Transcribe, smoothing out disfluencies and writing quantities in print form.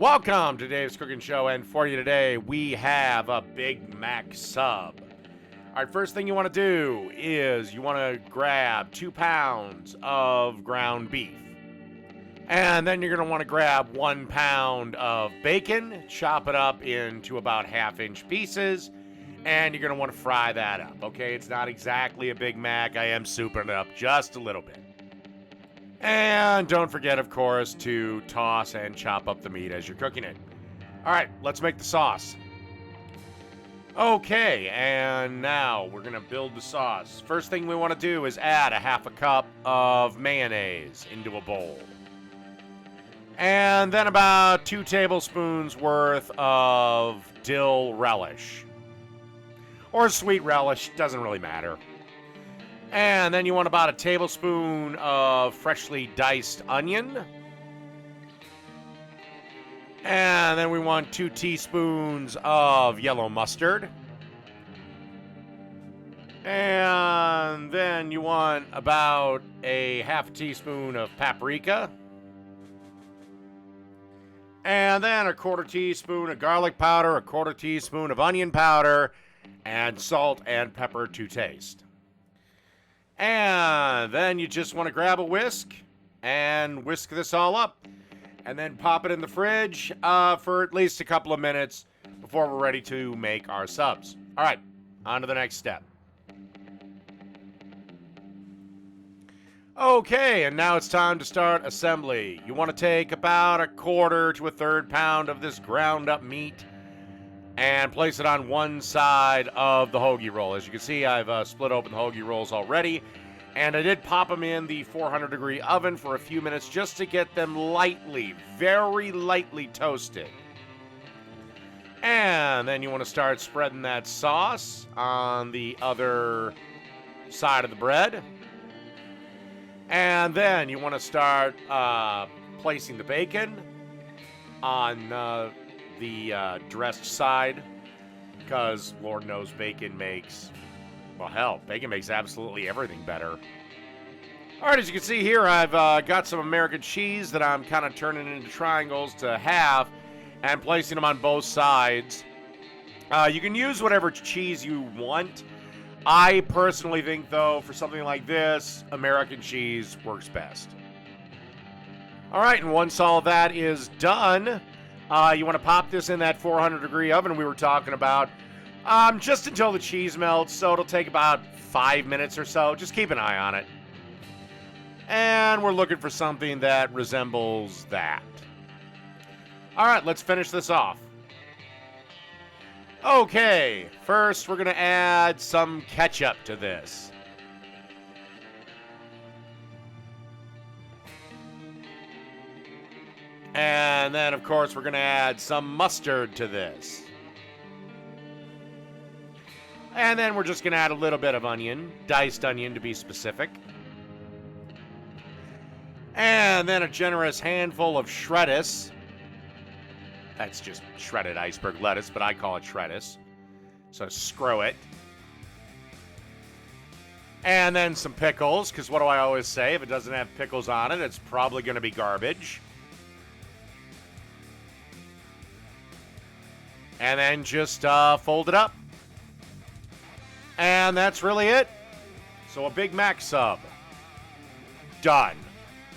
Welcome to Dave's Cooking Show, and for you today, we have a Big Mac sub. All right, first thing you want to do is you want to grab 2 pounds of ground beef. And then you're going to want to grab 1 pound of bacon, chop it up into about half-inch pieces, and you're going to want to fry that up, okay? It's not exactly a Big Mac. I am souping it up just a little bit. And don't forget, of course, to toss and chop up the meat as you're cooking it. All right, let's make the sauce. Okay, and now we're going to build the sauce. First thing we want to do is add a half a cup of mayonnaise into a bowl. And then about 2 tablespoons worth of dill relish. Or sweet relish, doesn't really matter. And then you want about a tablespoon of freshly diced onion. And then we want 2 teaspoons of yellow mustard. And then you want about a half teaspoon of paprika. And then a 1/4 teaspoon of garlic powder, a 1/4 teaspoon of onion powder, and salt and pepper to taste. And then you just want to grab a whisk and whisk this all up. And then pop it in the fridge for at least a couple of minutes before we're ready to make our subs. All right, on to the next step. Okay, and now it's time to start assembly. You want to take about a 1/4 to a 1/3 pound of this ground up meat and place it on one side of the hoagie roll. As you can see, I've split open the hoagie rolls already, and I did pop them in the 400-degree oven for a few minutes just to get them lightly, very lightly toasted. And then you want to start spreading that sauce on the other side of the bread. And then you want to start placing the bacon on the dressed side, because Lord knows bacon makes, well, hell, bacon makes absolutely everything better. All right, as you can see here, I've got some American cheese that I'm kind of turning into triangles to half and placing them on both sides. You can use whatever cheese you want. I personally think, though, for something like this, American cheese works best. All right, and once all of that is done, you want to pop this in that 400-degree oven we were talking about, just until the cheese melts, so it'll take about 5 minutes or so. Just keep an eye on it. And we're looking for something that resembles that. All right, let's finish this off. Okay, first we're going to add some ketchup to this. And then, of course, we're going to add some mustard to this. And then we're just going to add a little bit of onion, diced onion to be specific. And then a generous handful of shreddis. That's just shredded iceberg lettuce, but I call it shreddis. So screw it. And then some pickles, because what do I always say? If it doesn't have pickles on it, it's probably going to be garbage. And then just fold it up. And that's really it. So a Big Mac sub. Done.